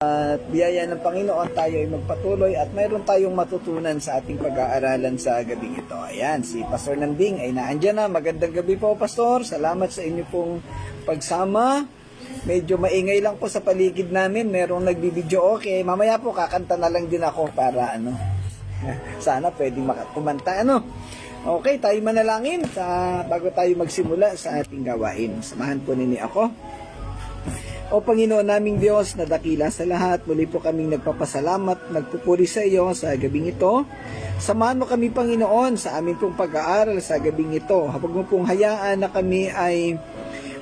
At biyaya ng Panginoon, tayo ay magpatuloy at mayroon tayong matutunan sa ating pag-aaralan sa gabing ito. Ayan, si Pastor Nanding ay naandyan na. Magandang gabi po, Pastor. Salamat sa inyo pong pagsama. Medyo maingay lang po sa paligid namin. Merong nagbibideo, okay. Mamaya po kakanta na lang din ako para sana pwedeng kumanta. Okay, tayo manalangin bago tayo magsimula sa ating gawain. Samahan po ninyo ako. O Panginoon naming Diyos na dakila sa lahat, muli po kaming nagpapasalamat, nagpupuri sa iyo sa gabing ito. Samahan mo kami, Panginoon, sa aming pong pag-aaral sa gabing ito. Huwag mo pong hayaan na kami ay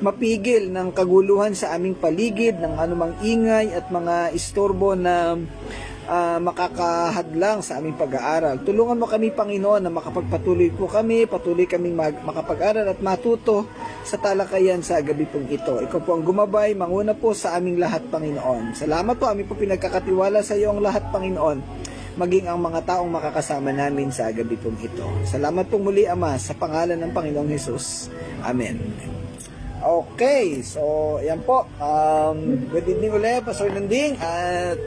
mapigil ng kaguluhan sa aming paligid, ng anumang ingay at mga istorbo na makakahadlang sa aming pag-aaral. Tulungan mo kami, Panginoon, na makapagpatuloy po kami, patuloy kaming makapag-aral at matuto sa talakayan sa gabi pong ito. Ikaw po ang gumabay, manguna po sa aming lahat, Panginoon. Salamat po, amin po pinagkakatiwala sa iyo ang lahat, Panginoon, maging ang mga taong makakasama namin sa gabi pong ito. Salamat po muli, Ama, sa pangalan ng Panginoong Hesus. Amen. Okay, so yan po. Good evening ulit, Pastor Nanding, at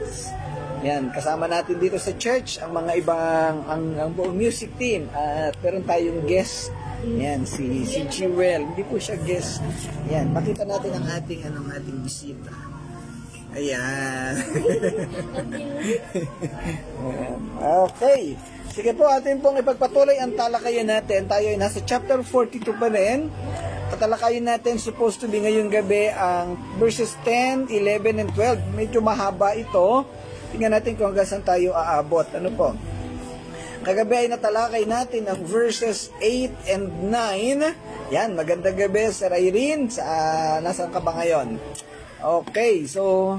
yan, kasama natin dito sa church ang mga ibang ang buong music team at meron tayong guest. Yan, si Jewel. Hindi po siya guest. Yan, makita natin ang ating bisita. Ayan. Okay. Sige po, atin pong ipagpatuloy ang talakayan natin. Tayo ay nasa chapter 42 pa rin. Tatalakayin natin supposed to be ngayong gabi ang verses 10, 11, and 12. Medyo mahaba ito. Tingnan natin kung hanggang saan tayo aabot. Ano po? Kagabi ay natalakay natin ang verses 8 and 9. Yan, magandang gabi, Sir Irene. Nasaan ka ba ngayon? Okay, so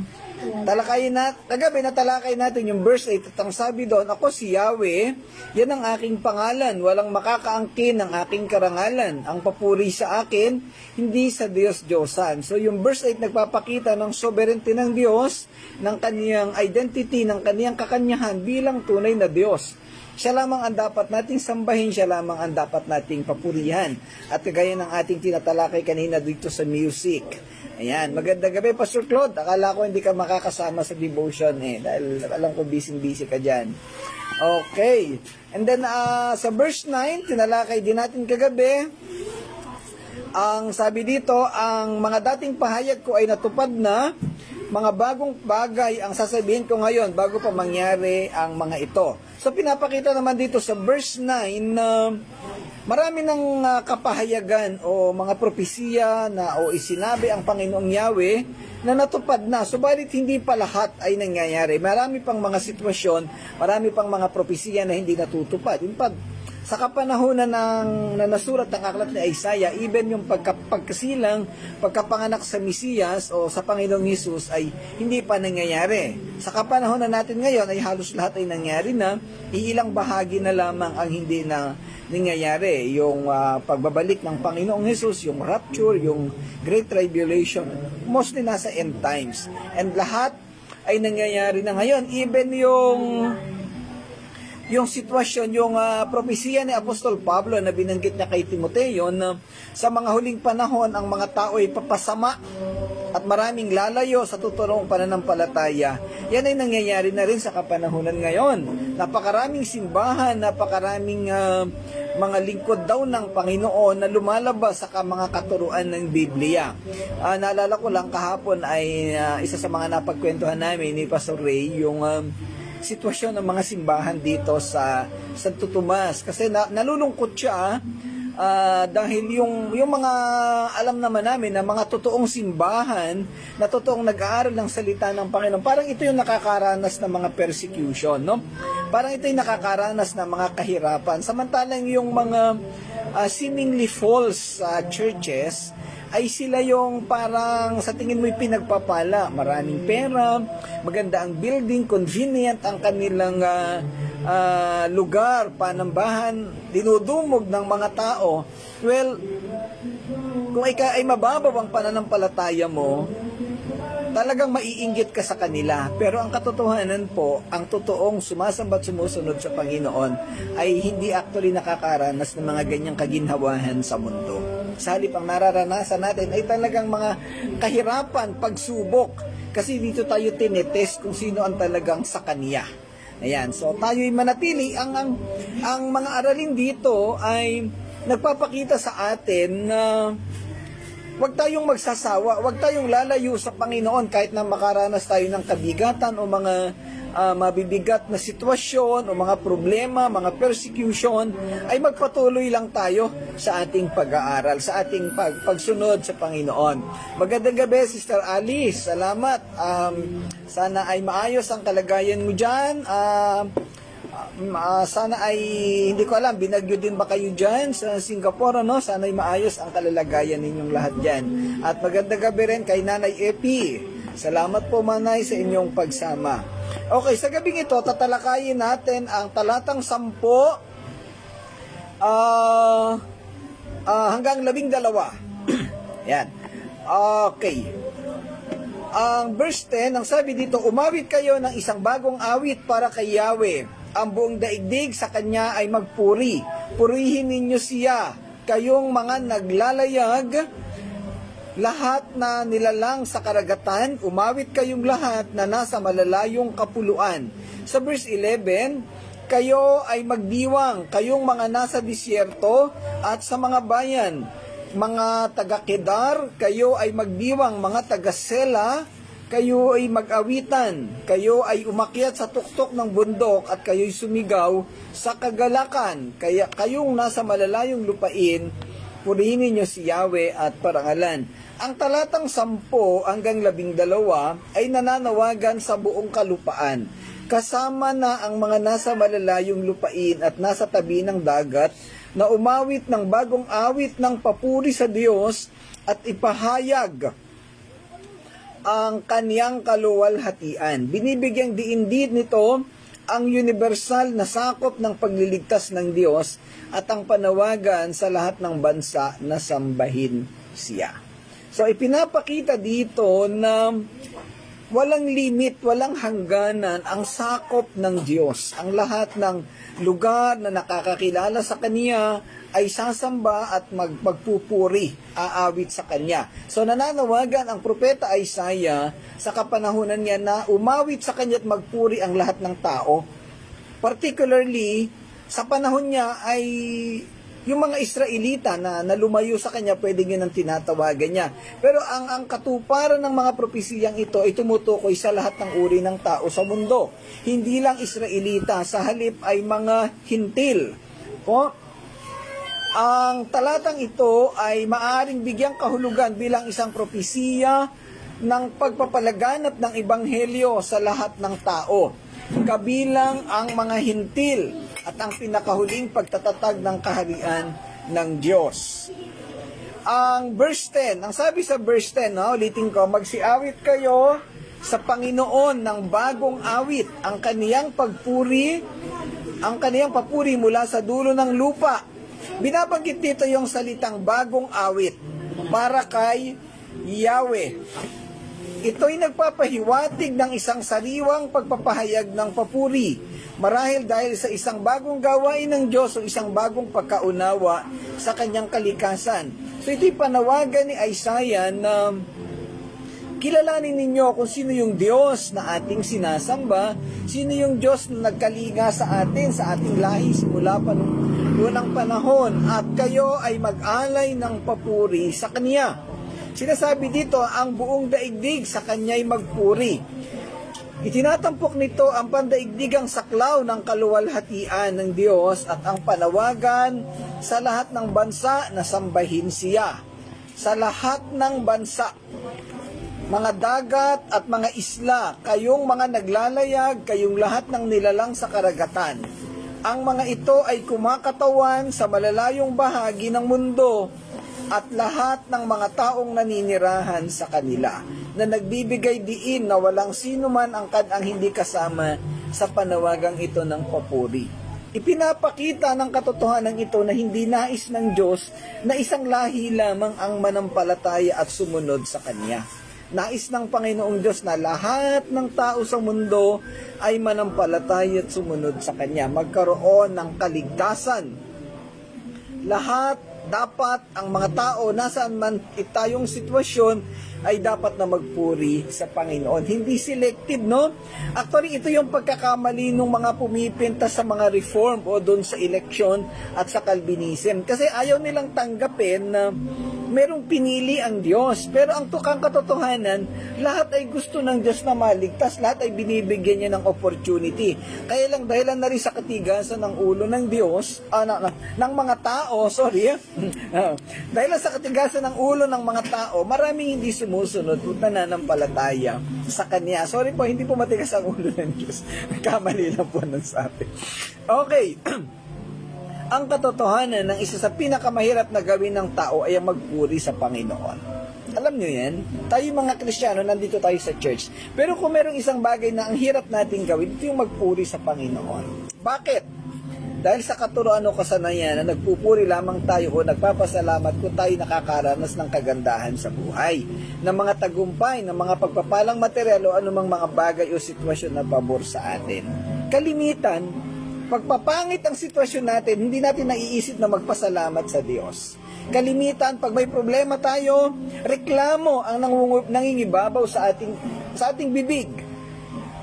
kagabi natalakay natin yung verse 8 at ang sabi doon, ako si Yahweh, yan ang aking pangalan, walang makakaangkin ng aking karangalan. Ang papuri sa akin, hindi sa Diyos-Diyosan. So yung verse 8 nagpapakita ng sovereignty ng Diyos, ng kaniyang identity, ng kaniyang kakanyahan bilang tunay na Diyos. Siya lamang ang dapat nating sambahin, siya lamang ang dapat nating papurihan. At kagaya ng ating tinatalakay kanina dito sa music. Ayan, magandang gabi, Pastor Claude. Akala ko hindi ka makakasama sa devotion dahil alam ko busy ka dyan. Okay. And then sa verse 9, tinalakay din natin kagabi. Ang sabi dito, ang mga dating pahayag ko ay natupad na, mga bagong bagay ang sasabihin ko ngayon bago pa mangyari ang mga ito. So pinapakita naman dito sa verse 9 na marami ng kapahayagan o mga propesiya o isinabi ang Panginoong Yahweh na natupad na. Subalit hindi pa lahat ay nangyayari. Marami pang mga sitwasyon, marami pang mga propesiya na hindi natutupad. In fact, sa kapanahonan na nasulat ng aklat ni Isaiah, even yung pagkasilang, pagkapanganak sa Mesiyas o sa Panginoong Hesus ay hindi pa nangyayari. Sa kapanahonan natin ngayon ay halos lahat ay nangyari na, iilang bahagi na lamang ang hindi na nangyayari. Yung pagbabalik ng Panginoong Hesus, yung rapture, yung Great Tribulation, mostly nasa end times. And lahat ay nangyayari na ngayon. Even yung sitwasyon, yung propesiya ni Apostol Pablo na binanggit niya kay Timoteo na sa mga huling panahon ang mga tao ay papasama at maraming lalayo sa tuturong pananampalataya. Yan ay nangyayari na rin sa kapanahunan ngayon. Napakaraming simbahan, napakaraming mga lingkod daw ng Panginoon na lumalabas sa mga katuruan ng Biblia. Naalala ko lang kahapon ay isa sa mga napagkwentuhan namin ni Pastor Ray, yung sitwasyon ng mga simbahan dito sa Santo Tomas. Kasi nalulungkot siya dahil yung mga alam naman namin na mga totoong simbahan na totoong nag-aaral ng salita ng Panginoon, parang ito yung nakakaranas ng mga persecution, no? Parang ito yung nakakaranas ng mga kahirapan. Samantalang yung mga seemingly false churches ay sila yung parang sa tingin mo'y pinagpapala. Maraming pera, maganda ang building, convenient ang kanilang lugar, panambahan, dinudumog ng mga tao. Well, kung ay mababaw ang pananampalataya mo, talagang maiinggit ka sa kanila. Pero ang katotohanan po, ang totoong sumasamba at sumusunod sa Panginoon ay hindi actually nakakaranas ng mga ganyang kaginhawahan sa mundo. Sa halip ang nararanasan natin ay talagang mga kahirapan, pagsubok Kasi dito tayo tinetest kung sino ang talagang sa Kanya. Ayan, so tayo'y manatili. Ang mga aralin dito ay nagpapakita sa atin na huwag tayong magsasawa, huwag tayong lalayo sa Panginoon kahit na makaranas tayo ng kabigatan o mga mabibigat na sitwasyon o mga problema, mga persecution, ay magpatuloy lang tayo sa ating pag-aaral, sa ating pagsunod sa Panginoon. Magandang gabi, Sister Alice. Salamat. Sana ay maayos ang kalagayan mo dyan. Sana ay, hindi ko alam, binagyo din ba kayo dyan sa Singapore, no? Sana ay maayos ang kalalagayan ninyong lahat dyan. At magandang gabi rin kay Nanay Epi. Salamat po, Manay, sa inyong pagsama. Okay, sa gabing ito, tatalakayin natin ang talatang 10 hanggang 12. Yan. Okay. Ang verse 10, ang sabi dito, umawit kayo ng isang bagong awit para kay Yahweh. Ang buong daigdig sa Kanya ay magpuri. Purihin ninyo siya, kayong mga naglalayag, lahat na nilalang sa karagatan, umawit kayong lahat na nasa malalayong kapuluan. Sa verse 11, kayo ay magdiwang, kayong mga nasa disyerto at sa mga bayan. Mga taga-Kedar, kayo ay magdiwang, mga taga-Sela, kayo ay mag-awitan, kayo ay umakyat sa tuktok ng bundok at kayo'y sumigaw sa kagalakan. Kaya kayong nasa malalayong lupain, purihin ninyo si Yahweh at parangalan. Ang talatang 10 hanggang 12 ay nananawagan sa buong kalupaan. Kasama na ang mga nasa malalayong lupain at nasa tabi ng dagat na umawit ng bagong awit ng papuri sa Diyos at ipahayag ang Kaniyang kaluwalhatian. Binibigyang diin nito ang universal na sakop ng pagliligtas ng Diyos at ang panawagan sa lahat ng bansa na sambahin siya. So, ipinapakita dito na walang limit, walang hangganan ang sakop ng Diyos. Ang lahat ng lugar na nakakakilala sa Kanya ay sasamba at magpupuri, aawit sa Kanya. So, nananawagan ang propeta Isaiah sa kapanahunan niya na umawit sa Kanya at magpuri ang lahat ng tao. Particularly, sa panahon niya ay yung mga Israelita na lumayo sa Kanya, pwedeng yun ang tinatawagan niya. Pero ang katuparan ng mga propesiyang ito ay tumutukoy sa lahat ng uri ng tao sa mundo. Hindi lang Israelita, sa halip ay mga hintil. Ang talatang ito ay maaaring bigyang kahulugan bilang isang propesiya ng pagpapalaganap ng ebanghelyo sa lahat ng tao, kabilang ang mga hintil at ang pinakahuling pagtatatag ng kaharian ng Diyos. Ang verse 10, ang sabi sa verse 10, ulitin ko, magsiawit kayo sa Panginoon ng bagong awit, ang kaniyang papuri mula sa dulo ng lupa. Binabanggit dito yung salitang bagong awit para kay Yahweh. Ito'y nagpapahiwatig ng isang sariwang pagpapahayag ng papuri. Marahil dahil sa isang bagong gawain ng Diyos o isang bagong pagkaunawa sa Kanyang kalikasan. So ito'y panawagan ni Isaiah na kilalanin ninyo kung sino yung Diyos na ating sinasamba, sino yung Diyos na nagkalinga sa atin, sa ating lahi simula pa nung unang panahon, at kayo ay mag-alay ng papuri sa Kanya. Sinasabi dito, ang buong daigdig sa Kanya'y magpuri. Itinatampok nito ang pandaigdigang saklaw ng kaluwalhatian ng Diyos at ang panawagan sa lahat ng bansa na sambahin siya. Sa lahat ng bansa, mga dagat at mga isla, kayong mga naglalayag, kayong lahat ng nilalang sa karagatan. Ang mga ito ay kumakatawan sa malalayong bahagi ng mundo at lahat ng mga taong naninirahan sa kanila, na nagbibigay diin na walang sino man ang hindi kasama sa panawagang ito ng papuri. Ipinapakita ng katotohanan ito na hindi nais ng Diyos na isang lahi lamang ang manampalataya at sumunod sa Kanya. Nais ng Panginoong Diyos na lahat ng tao sa mundo ay manampalataya at sumunod sa Kanya, magkaroon ng kaligtasan. Lahat dapat ang mga tao, nasaan man tayong sitwasyon, ay dapat na magpuri sa Panginoon. Hindi selective, no? Actually, ito yung pagkakamali ng mga pumipinta sa mga reform o doon sa eleksyon at sa Calvinism. Kasi ayaw nilang tanggapin na merong pinili ang Diyos. Pero ang tukang katotohanan, lahat ay gusto ng Diyos na maligtas. Lahat ay binibigyan niya ng opportunity. Kaya lang dahilan na rin sa katigasan ng ulo ng Diyos, ng mga tao, dahil sa katigasan ng ulo ng mga tao, maraming hindi sumusunod o nananampalataya sa Kanya. Sorry po, hindi po matigas ang ulo ng Diyos. Kamali lang po ng sabi. Okay. Ang katotohanan ng isa sa pinakamahirap na gawin ng tao ay ang magpuri sa Panginoon. Alam nyo yan? Tayo mga Kristiyano, nandito tayo sa church. Pero kung merong isang bagay na ang hirap nating gawin, ito yung magpuri sa Panginoon. Bakit? Dahil sa katuroan o kasanayan na nagpupuri lamang tayo o nagpapasalamat kung tayo nakakaranas ng kagandahan sa buhay, ng mga tagumpay, ng mga pagpapalang material o anumang mga bagay o sitwasyon na pabor sa atin. Kalimitan, pagpapangit ang sitwasyon natin, hindi natin naiisip na magpasalamat sa Diyos. Kalimitan, pag may problema tayo, reklamo ang nangingibabaw sa ating bibig.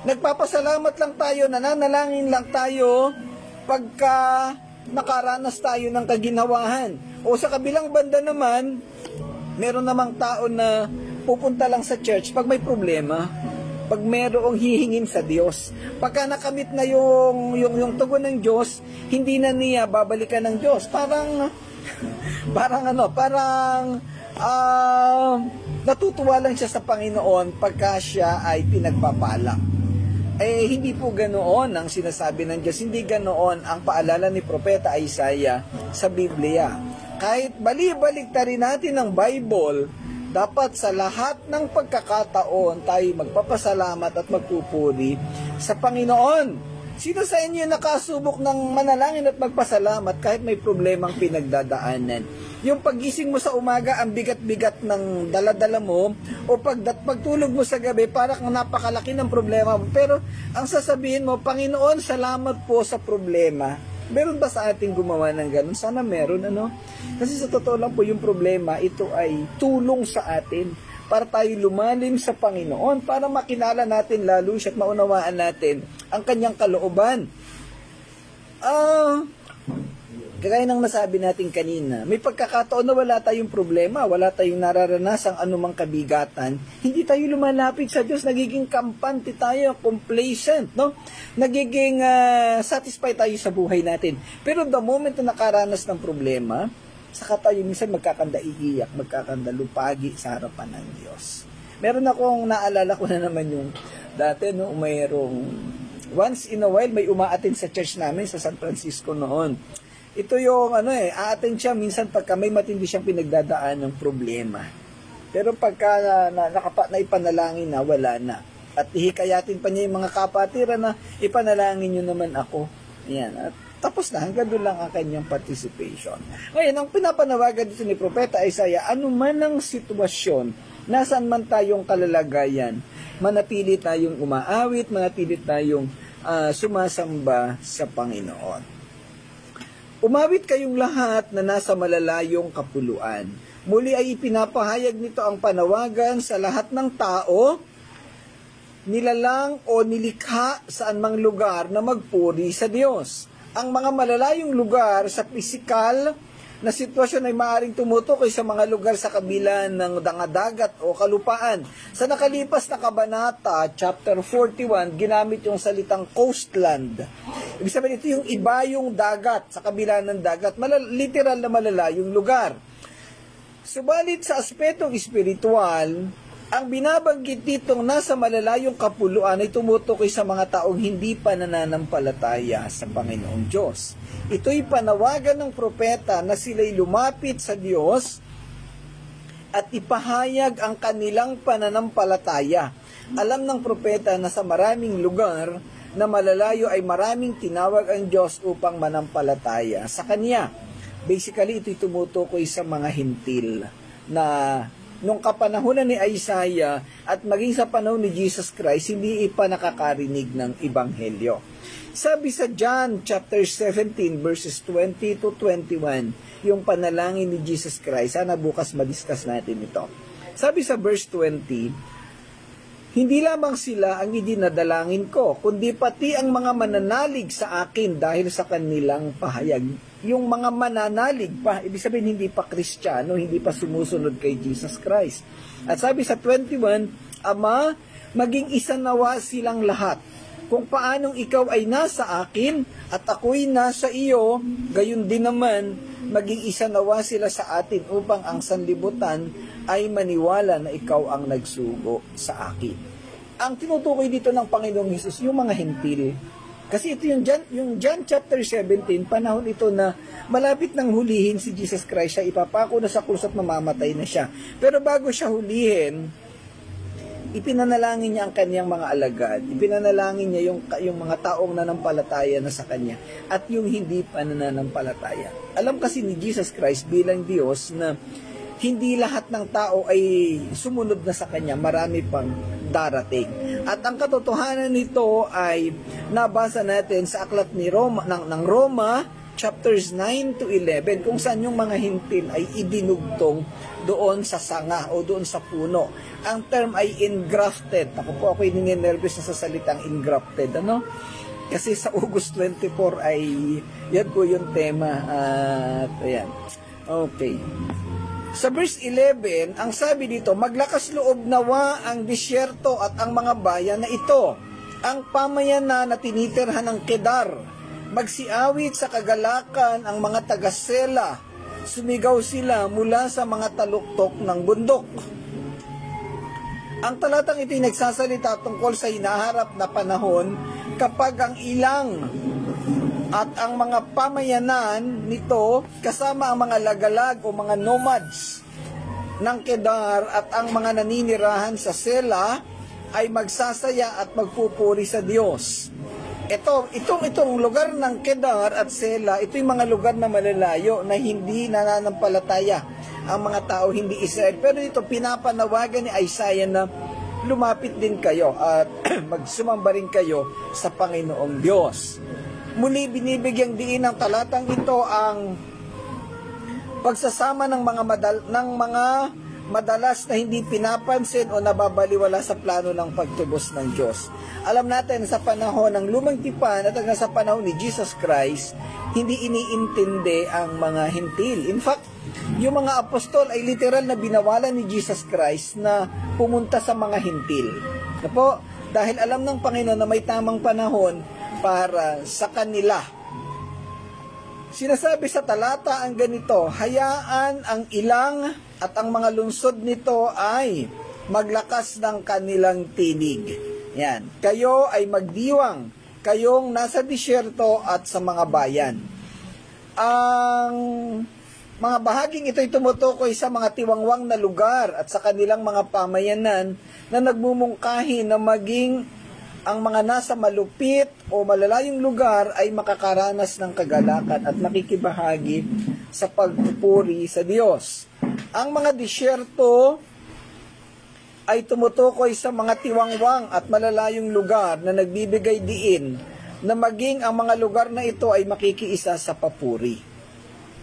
Nagpapasalamat lang tayo, nananalangin lang tayo pagka nakaranas tayo ng kaginawahan. O sa kabilang banda naman, meron namang tao na pupunta lang sa church pag may problema. Pag merong hihingin sa Diyos. Pagka nakamit na yung tugon ng Diyos, hindi na niya babalikan ng Diyos. Parang natutuwa lang siya sa Panginoon pagka siya ay pinagpapala. Eh, hindi po ganoon ang sinasabi ng Diyos. Hindi ganoon ang paalala ni Propeta Isaiah sa Biblia. Kahit bali-baliktarin natin ang Bible, dapat sa lahat ng pagkakataon tayo magpapasalamat at magpupuri sa Panginoon. Sino sa inyo nakasubok ng manalangin at magpasalamat kahit may problemang pinagdadaanan? Yung paggising mo sa umaga, ang bigat-bigat ng daladala mo, o pagtulog mo sa gabi, parang napakalaki ng problema mo. Pero ang sasabihin mo, Panginoon, salamat po sa problema. Meron ba sa ating gumawa ng ganun? Sana meron, ano? Kasi sa totoo lang po yung problema, ito ay tulong sa atin para tayo lumalim sa Panginoon, para makilala natin lalo siya at maunawaan natin ang kanyang kalooban. Kagaya ng nasabi natin kanina, may pagkakataon na wala tayong problema, wala tayong nararanasang anumang kabigatan, hindi tayo lumalapit sa Diyos, nagiging kampante tayo, complacent, no? Nagiging satisfied tayo sa buhay natin. Pero the moment na nakaranas ng problema, saka tayo minsan magkakanda iiyak, magkakanda lupagi sa harapan ng Diyos. Meron akong naalala ko na naman yung dati, no, mayroong once in a while may umaattend sa church namin sa San Francisco noon. Ito yung a-attend siya minsan pagka may matindi siyang pinagdadaan ng problema. Pero pagka naipanalangin na, wala na. At ihikayatin pa niya yung mga kapatiran na ipanalangin nyo naman ako. Yan. At tapos na, hanggang doon lang ang kanyang participation. Ngayon, ang pinapanawagan dito ni Propeta Isaiah, ano man ang sitwasyon, nasaan man tayong kalalagayan, manatili tayong umaawit, manatili tayong sumasamba sa Panginoon. Umawit kayong lahat na nasa malalayong kapuluan. Muli ay ipinapahayag nito ang panawagan sa lahat ng tao, nilalang o nilikha saan mang lugar na magpuri sa Diyos. Ang mga malalayong lugar sa pisikal na sitwasyon ay maaaring tumutukoy sa mga lugar sa kabila ng dagat o kalupaan. Sa nakalipas na kabanata, chapter 41, ginamit yung salitang coastland. Ibig sabihin, ito yung ibayong dagat, sa kabila ng dagat, literal na malalayong lugar. Subalit sa aspetong espiritual, ang binabanggit ditong nasa malalayong kapuluan ay tumutukoy sa mga taong hindi pa nananampalataya sa Panginoong Diyos. Ito'y panawagan ng propeta na sila'y lumapit sa Diyos at ipahayag ang kanilang pananampalataya. Alam ng propeta na sa maraming lugar na malalayo ay maraming tinawag ang Diyos upang manampalataya sa Kanya. Basically, ito'y tumutukoy sa mga hintil na nung kapanahunan ni Isaiah at maging sa panahon ni Jesus Christ, hindi pa nakakarinig ng Ebanghelyo. Sabi sa John chapter 17 verses 20 to 21, yung panalangin ni Jesus Christ, sana bukas madiscuss natin ito. Sabi sa verse 20, hindi lamang sila ang idinadalangin ko, kundi pati ang mga mananalig sa akin dahil sa kanilang pahayag. Yung mga mananalig pa, ibig sabihin hindi pa Kristiyano, hindi pa sumusunod kay Jesus Christ. At sabi sa 21, Ama, maging isa nawa silang lahat. Kung paanong ikaw ay nasa akin at ako'y nasa iyo, gayon din naman, maging isa nawa sila sa atin upang ang sanlibutan ay maniwala na ikaw ang nagsugo sa akin. Ang tinutukoy dito ng Panginoong Hesus, yung mga hentil. Kasi ito yung John chapter 17, panahon ito na malapit nang hulihin si Jesus Christ, siya ipapako na sa krus at mamamatay na siya. Pero bago siya hulihin, ipinanalangin niya ang kanyang mga alagad, ipinanalangin niya yung mga taong nanampalataya na sa kanya, at yung hindi pa nananampalataya. Alam kasi ni Jesus Christ bilang Diyos na hindi lahat ng tao ay sumunod na sa kanya, marami pang darating. At ang katotohanan nito ay nabasa natin sa aklat ng Roma, chapters 9 to 11, kung saan yung mga hintil ay idinugtong doon sa sanga o doon sa puno. Ang term ay engrafted. Ako'y ninenervous na sa salitang engrafted. Kasi sa August 24 ay yan po yung tema. At ayan. Okay. Sa verse 11, ang sabi dito, maglakas loob nawa ang disyerto at ang mga bayan na ito, ang pamayanan na tinitirhan ng Kedar. Magsiawit sa kagalakan ang mga taga-Sela, sumigaw sila mula sa mga taluktok ng bundok. Ang talatang ito'y nagsasalita tungkol sa hinaharap na panahon kapag ang ilang at ang mga pamayanan nito kasama ang mga lagalag o mga nomads ng Kedar at ang mga naninirahan sa Sela ay magsasaya at magpupuri sa Diyos. Itong lugar ng Kedar at Sela, ito yung mga lugar na malalayo na hindi nananampalataya ang mga tao, hindi Israel. Pero ito pinapanawagan ni Isaiah na lumapit din kayo at magsumamba rin kayo sa Panginoong Diyos. Muli binibigyang diin ng talatang ito ang pagsasama ng mga madalas na hindi pinapansin o nababaliwala sa plano ng pagtubos ng Diyos. Alam natin sa panahon ng Lumang Tipan at sa panahon ni Jesus Christ, hindi iniintindi ang mga hintil. In fact, yung mga apostol ay literal na binawalan ni Jesus Christ na pumunta sa mga hintil. Dahil alam ng Panginoon na may tamang panahon para sa kanila. Sinasabi sa talata ang ganito, hayaan ang ilang at ang mga lungsod nito ay maglakas ng kanilang tinig. Yan. Kayo ay magdiwang, kayong nasa disyerto at sa mga bayan. Ang mga bahaging ito'y tumutukoy sa mga tiwangwang na lugar at sa kanilang mga pamayanan na nagmumungkahi na maging ang mga nasa malupit o malalayong lugar ay makakaranas ng kagalakan at makikibahagi sa pagpupuri sa Diyos. Ang mga disyerto ay tumutukoy sa mga tiwangwang at malalayong lugar na nagbibigay diin na maging ang mga lugar na ito ay makikiisa sa papuri.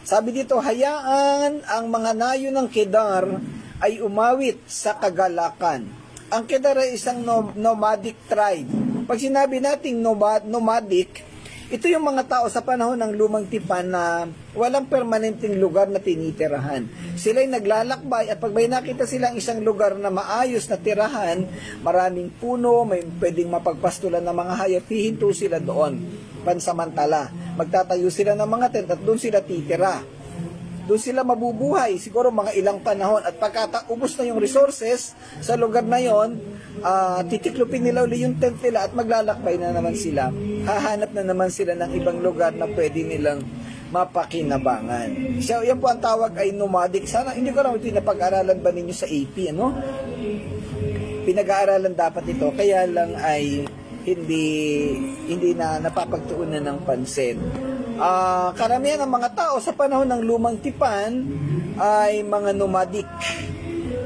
Sabi dito, hayaan ang mga nayo ng Kedar ay umawit sa kagalakan. Ang Kedar ay isang nomadic tribe. Pag sinabi nating nomadic, ito yung mga tao sa panahon ng Lumang Tipan na walang permanenteng lugar na tinitirahan. Sila'y naglalakbay at pag may nakita silang isang lugar na maayos na tirahan, maraming puno, may pwedeng mapagpastulan ng mga hayop, hihinto sila doon, pansamantala. Magtatayo sila ng mga tent at doon sila titira. Doon sila mabubuhay, siguro mga ilang panahon. At pagkataubos na yung resources sa lugar na yon, titiklupin nila uli yung tent nila at maglalakbay na naman sila. Hahanap na naman sila ng ibang lugar na pwede nilang mapakinabangan. So, yan po ang tawag ay nomadic. Sana, hindi ko lang ito napag-aralan ba ninyo sa AP, Pinag-aaralan dapat ito, kaya lang ay hindi na napapagtuunan ng pansin. Karamihan ng mga tao sa panahon ng Lumang Tipan ay mga nomadic.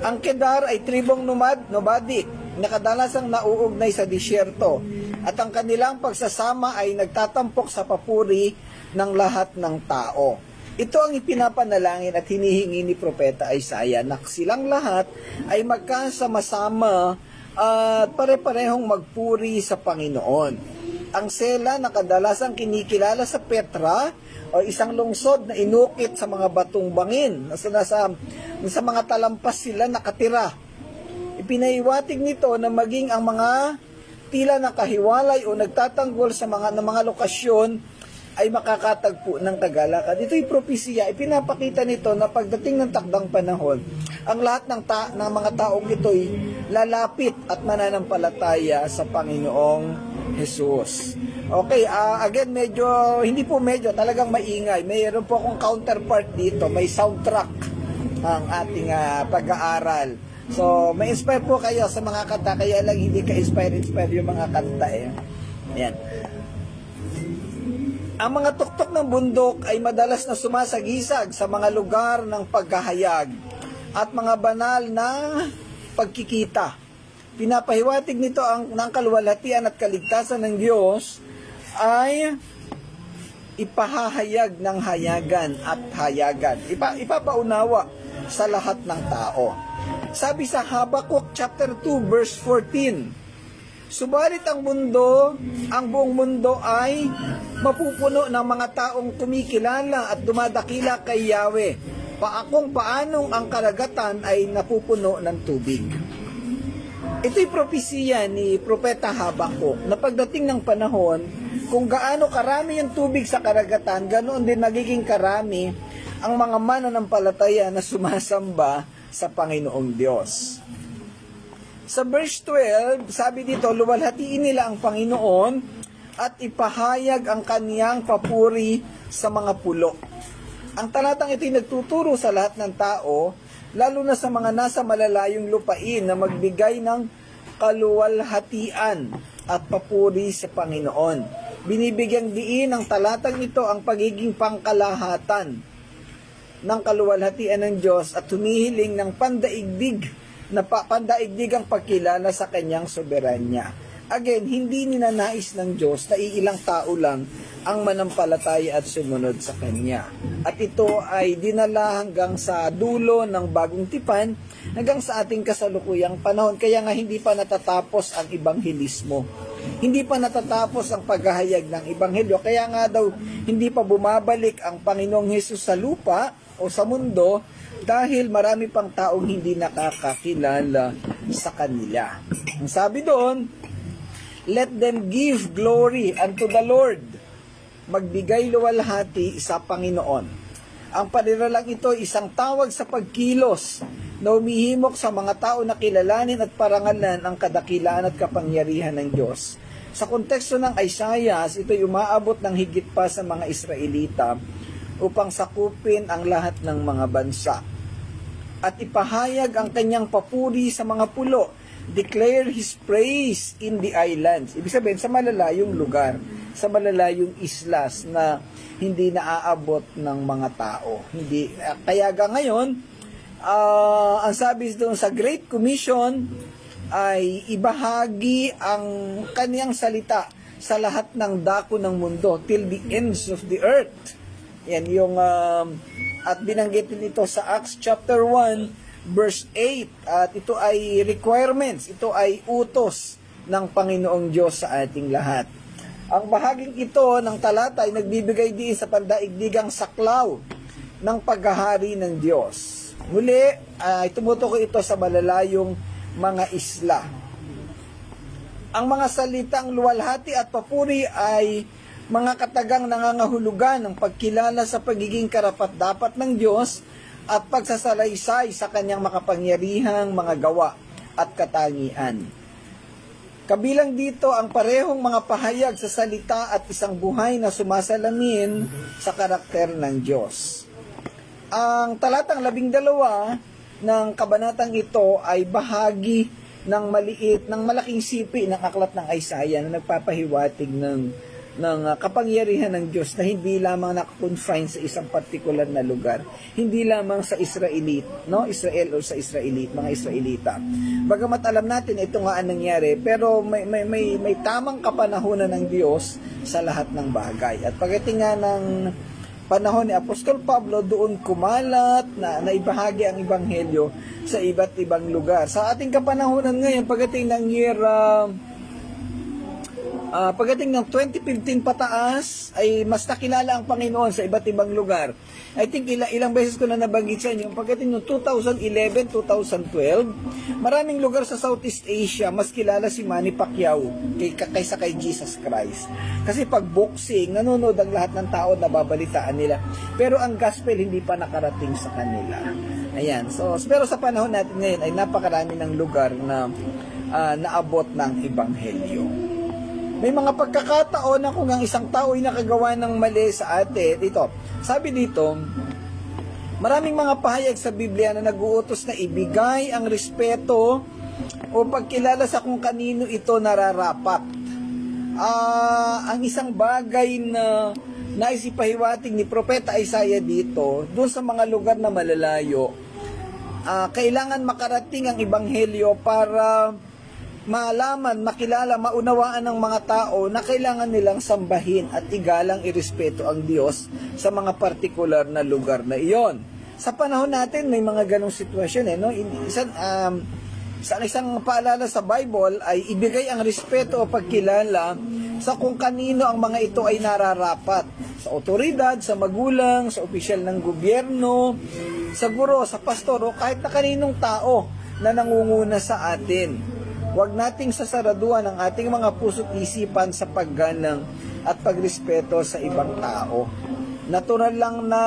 Ang Kedar ay tribong nomadic na kadalasang nauugnay sa disyerto at ang kanilang pagsasama ay nagtatampok sa papuri ng lahat ng tao. Ito ang ipinapanalangin at hinihingi ni Propeta Isaiah na silang lahat ay magkasama-sama at pare-parehong magpuri sa Panginoon. Ang Sela na kadalasang kinikilala sa Petra o isang lungsod na inukit sa mga batong bangin. Sa mga talampas sila nakatira. Ipinaiwatig nito na maging ang mga tila nakahiwalay o nagtatanggol sa mga lokasyon ay makakatagpo ng kagalakan. Ito'y propesya. Ipinapakita nito na pagdating ng takdang panahon, ang lahat ng mga taong ito'y lalapit at mananampalataya sa Panginoong Jesus. Okay, again, talagang maingay. Mayroon po akong counterpart dito. May soundtrack ang ating pag-aaral. So, may-inspire po kayo sa mga kanta, kaya lang hindi ka-inspire yung mga kanta eh. Ayan. Ang mga tuktok ng bundok ay madalas na sumasagisag sa mga lugar ng paghahayag at mga banal na pagkikita. Pinapahiwatig nito ng kaluwalhatian at kaligtasan ng Diyos ay ipahahayag ng hayagan at hayagan. Ipapaunawa sa lahat ng tao. Sabi sa Habakkuk chapter 2 verse 14, subalit ang buong mundo ay mapupuno ng mga taong kumikilala at dumadakila kay Yahweh. Paanong ang karagatan ay napupuno ng tubig. Ito'y propesiya ni Propeta Habakkuk na pagdating ng panahon, kung gaano karami yung tubig sa karagatan, ganoon din magiging karami ang mga mananampalataya na sumasamba sa Panginoong Diyos. Sa verse 12, sabi dito, luwalhatiin nila ang Panginoon at ipahayag ang kaniyang papuri sa mga pulo. Ang talatang ito'y nagtuturo sa lahat ng tao, lalo na sa mga nasa malalayong lupain na magbigay ng kaluwalhatian at papuri sa Panginoon. Binibigyang diin ng talatang ito ang pagiging pangkalahatan ng kaluwalhatian ng Diyos at humihiling ng pandaigdig ang pagkilala sa kanyang soberanya. Again, hindi ninanais ng Diyos na iilang tao lang ang manampalataya at sumunod sa Kanya. At ito ay dinala hanggang sa dulo ng bagong tipan, hanggang sa ating kasalukuyang panahon. Kaya nga hindi pa natatapos ang ebanghelismo. Hindi pa natatapos ang paghahayag ng ebanghelyo. Kaya nga daw, hindi pa bumabalik ang Panginoong Hesus sa lupa o sa mundo dahil marami pang taong hindi nakakakilala sa kanila. Ang sabi doon, let them give glory unto the Lord. Magbigay luwalhati sa Panginoon. Ang paniralang ito ay isang tawag sa pagkilos na umihimok sa mga tao na kilalanin at parangalan ang kadakilaan at kapangyarihan ng Diyos. Sa konteksto ng Isaiah, ito'y umaabot ng higit pa sa mga Israelita upang sakupin ang lahat ng mga bansa. At ipahayag ang kanyang papuri sa mga pulo. Declare His praise in the islands. Ibig sabihin, sa malalayong lugar, sa malalayong islas na hindi naaabot ng mga tao. Kaya ngayon, ang sabi doon sa Great Commission ay ibahagi ang kaniyang salita sa lahat ng dako ng mundo till the ends of the earth. Yan yung at binanggit nito sa Acts chapter 1 verse 8 at ito ay requirements, ito ay utos ng Panginoong Diyos sa ating lahat. Ang bahaging ito ng talata ay nagbibigay din sa pandaigdigang saklaw ng paghahari ng Diyos. Muli, tumutukoy ito sa malalayong mga isla. Ang mga salitang luwalhati at papuri ay mga katagang nangangahulugan ng pagkilala sa pagiging karapat-dapat ng Diyos at pagsasalaysay sa kanyang makapangyarihang mga gawa at katangian. Kabilang dito ang parehong mga pahayag sa salita at isang buhay na sumasalamin sa karakter ng Diyos. Ang talatang 12 ng kabanatang ito ay bahagi ng malaking sipi ng aklat ng Isaiah na nagpapahiwatig ng kapangyarihan ng Diyos na hindi lamang nakakonfine sa isang particular na lugar, hindi lamang sa Israel o sa mga Israelita. Bagamat alam natin ito nga ang nangyari, pero may tamang kapanahunan ng Diyos sa lahat ng bagay. At pagdating nga ng panahon ni Apostol Pablo, doon kumalat na naibahagi ang ebanghelyo sa iba't ibang lugar. Sa ating kapanahonan ngayon, pagdating ng 2015 pataas, ay mas nakilala ang Panginoon sa iba't ibang lugar. I think ilang beses ko na nabanggit sa inyo, pagdating ng 2011, 2012, maraming lugar sa Southeast Asia, mas kilala si Manny Pacquiao kaysa kay Jesus Christ. Kasi pag boxing, nanonood ang lahat ng tao, nababalitaan nila. Pero ang gospel hindi pa nakarating sa kanila. Ayan. So, pero sa panahon natin ngayon, ay napakarami ng lugar na naabot ng ebanghelyo. May mga pagkakataon na kung ang isang tao ay nakagawa ng mali sa atin, ito, sabi dito, maraming mga pahayag sa Biblia na nag-uutos na ibigay ang respeto o pagkilala sa kung kanino ito nararapat. Ang isang bagay na naisipahiwatig ni Propeta Isaiah dito, doon sa mga lugar na malalayo, kailangan makarating ang ebanghelyo para malaman, makilala, maunawaan ng mga tao na kailangan nilang sambahin at igalang irespeto ang Diyos sa mga partikular na lugar na iyon. Sa panahon natin, may mga ganong sitwasyon. No? Isang paalala sa Bible ay ibigay ang respeto o pagkilala sa kung kanino ang mga ito ay nararapat. Sa otoridad, sa magulang, sa opisyal ng gobyerno, sa guro, sa pastor, o kahit na kaninong tao na nangunguna sa atin. Huwag nating sasaraduan ang ating mga puso't isipan sa paggalang at pagrespeto sa ibang tao. Natural lang na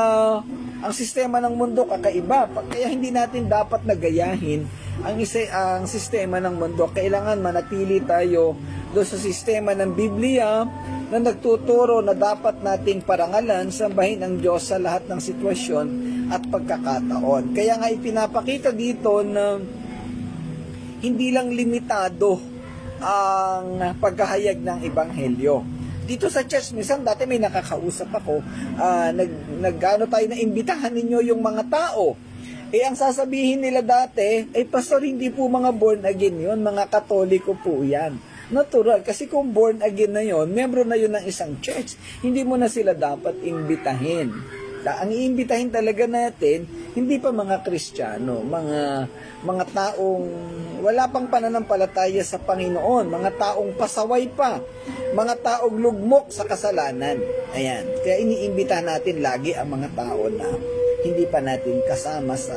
ang sistema ng mundo kakaiba, kaya hindi natin dapat nagayahin ang sistema ng mundo. Kailangan manatili tayo doon sa sistema ng Biblia na nagtuturo na dapat nating parangalan, sambahin ang Diyos sa lahat ng sitwasyon at pagkakataon. Kaya nga ipinapakita dito na hindi lang limitado ang paghahayag ng ebanghelyo. Dito sa church, minsan dati may nakakausap ako, nag-ano tayo na imbitahan ninyo yung mga tao. Ang sasabihin nila dati, pastor, hindi po mga born again yun, mga Katoliko po yan. Natural, kasi kung born again na yun, membro na yun ng isang church, hindi mo na sila dapat imbitahin. Ang iimbitahin talaga natin, hindi pa mga Kristiyano, mga taong wala pang pananampalataya sa Panginoon, mga taong pasaway pa, mga taong lugmok sa kasalanan. Ayan, kaya iniimbitahan natin lagi ang mga tao na hindi pa natin kasama sa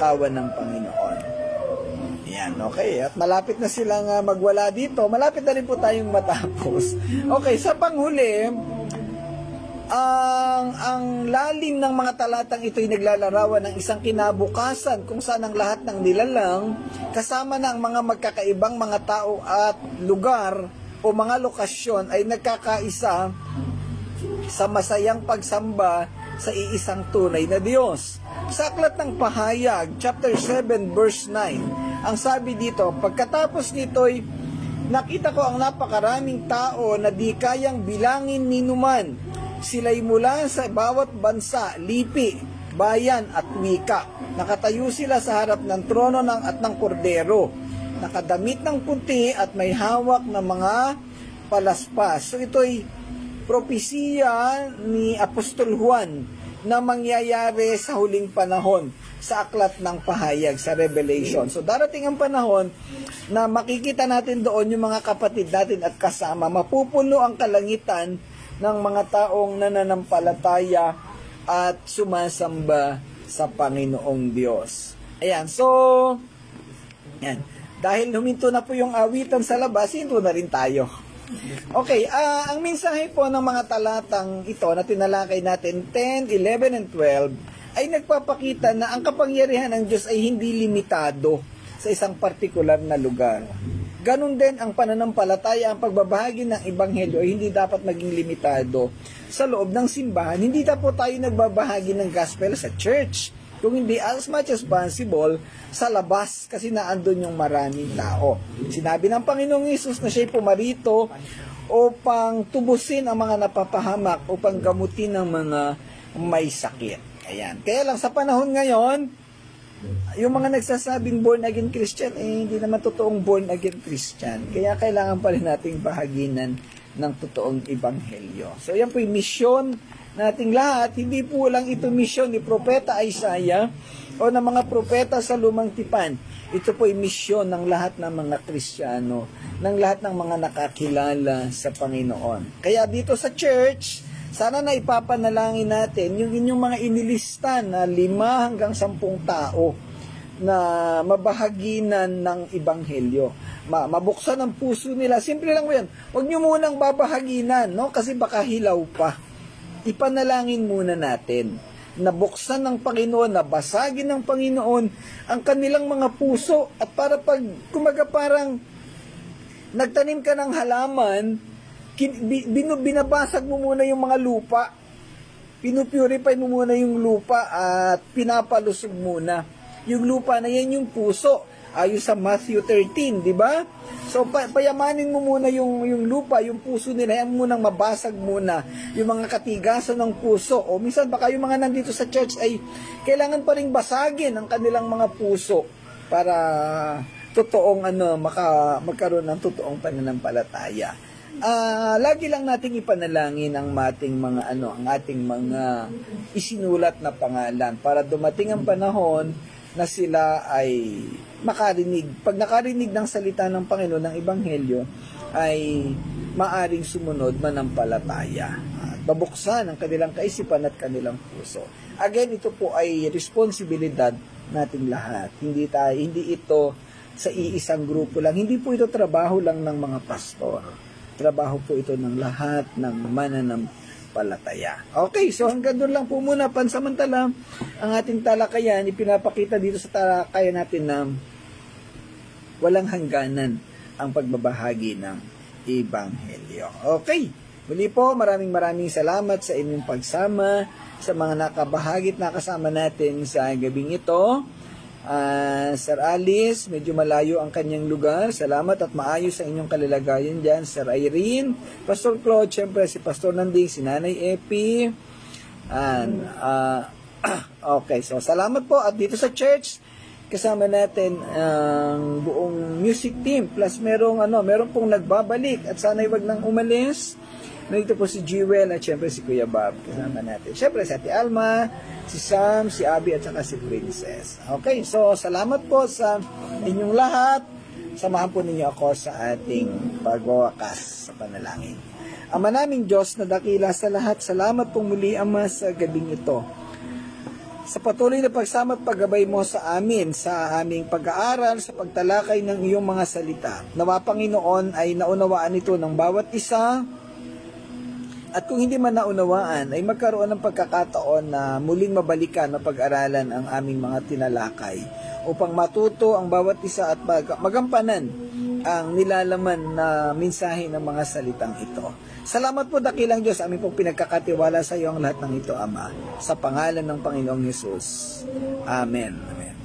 kawan ng Panginoon. Ayan, okay, at malapit na silang magwala dito, malapit na rin po tayong matapos. Okay, sa panghuli, ang lalim ng mga talatang ito ay naglalarawan ng isang kinabukasan kung saan ang lahat ng nilalang, kasama na ang mga magkakaibang mga tao at lugar o mga lokasyon ay nagkakaisa sa masayang pagsamba sa iisang tunay na Diyos. Sa aklat ng Pahayag, chapter 7, verse 9, ang sabi dito, pagkatapos nito'y nakita ko ang napakaraming tao na di kayang bilangin ni numan. Sila'y mula sa bawat bansa, lipi, bayan at wika. Nakatayo sila sa harap ng trono at ng kordero. Nakadamit ng puti at may hawak na mga palaspas. So ito'y propesiya ni Apostol Juan na mangyayari sa huling panahon sa aklat ng Pahayag, sa Revelation. So darating ang panahon na makikita natin doon yung mga kapatid natin at kasama. Mapupuno ang kalangitan ng mga taong nananampalataya at sumasamba sa Panginoong Diyos. Ayan, so, yan. Dahil huminto na po yung awitan sa labas, hinto na rin tayo. Okay, ang mensahe po ng mga talatang ito na tinalakay natin, 10, 11, and 12, ay nagpapakita na ang kapangyarihan ng Diyos ay hindi limitado sa isang partikular na lugar. Ganon din ang pananampalataya, ang pagbabahagi ng ebanghelyo ay hindi dapat maging limitado sa loob ng simbahan. Hindi na po tayo nagbabahagi ng gospel sa church, kung hindi as much as possible sa labas, kasi naandun yung maraming tao. Sinabi ng Panginoong Hesus na siya'y pumarito upang tubusin ang mga napapahamak, upang gamutin ang mga may sakit. Ayan. Kaya lang sa panahon ngayon, yung mga nagsasabing born again Christian, hindi naman totoong born again Christian. Kaya kailangan pa rin nating bahaginan ng totoong ebanghelyo. So yan po yung misyon nating lahat. Hindi po lang ito misyon ni Propeta Isaiah o ng mga propeta sa Lumang Tipan. Ito po ay misyon ng lahat ng mga Kristiyano, ng lahat ng mga nakakilala sa Panginoon. Kaya dito sa church, sana na ipapanalangin natin yung inyong mga inilista na 5 hanggang 10 tao na mabahaginan ng Ebanghelyo. Mabuksan ang puso nila. Simple lang mo yan. Huwag nyo munang babahaginan, no? Kasi baka hilaw pa. Ipanalangin muna natin. Nabuksan ng Panginoon, nabasagin ng Panginoon ang kanilang mga puso. At para pag, kumaga parang nagtanim ka ng halaman, binabasag mo muna yung mga lupa. Pinupurify mo muna yung lupa at pinapalusog muna. Yung lupa na yan yung puso. Ayon sa Matthew 13, di ba? So, payamanin mo muna yung lupa, yung puso nila, yan munang mabasag muna yung mga katigasan ng puso. O minsan, baka yung mga nandito sa church ay kailangan pa rin basagin ang kanilang mga puso para totoong magkaroon ng totoong pananampalataya. Lagi lang nating ipanalangin ang ating mga isinulat na pangalan para dumating ang panahon na sila ay makarinig. Pag nakarinig ng salita ng Panginoon ng Ebanghelyo, ay maaring sumunod manampalataya. At babuksan ang kanilang kaisipan at kanilang puso. Again, ito po ay responsibilidad nating lahat. Hindi ito sa iisang grupo lang. Hindi po ito trabaho lang ng mga pastor. Trabaho po ito ng lahat ng mananampalataya. Okay, so hanggang doon lang po muna pansamantala ang ating talakayan. Ipinapakita dito sa talakayan natin na walang hangganan ang pagbabahagi ng Ebanghelyo. Okay, muli po maraming salamat sa inyong pagsama, sa mga nakabahagi at nakasama natin sa gabing ito. Sir Alice, medyo malayo ang kanyang lugar. Salamat at maayos ang inyong kalalagayan dyan. Sir Irene, Pastor Claude, syempre si Pastor Nanding, si Nanay Epi. Okay, so salamat po. At dito sa church, kasama natin ang buong music team. Plus meron pong nagbabalik at sana'y wag nang umalis. Nandito po si Jewel at syempre si Kuya Bob. Kasama natin. Syempre si Ate Alma, si Sam, si Abby at saka si Princess. Okay, so salamat po sa inyong lahat. Samahan po ninyo ako sa ating pagwawakas sa panalangin. Ama naming Diyos na dakila sa lahat, salamat pong muli, Ama, sa gabing ito. Sa patuloy na pagsama at paggabay mo sa amin, sa aming pag-aaral, sa pagtalakay ng iyong mga salita. Nawa, Panginoon, ay naunawaan ito ng bawat isa. At kung hindi man naunawaan, ay magkaroon ng pagkakataon na muling mabalikan, mapag-aralan ang aming mga tinalakay upang matuto ang bawat isa at magampanan ang nilalaman na mensahe ng mga salitang ito. Salamat po, dakilang Diyos, aming pong pinagkakatiwala sa iyo ang lahat ng ito, Ama. Sa pangalan ng Panginoong Hesus. Amen. Amen.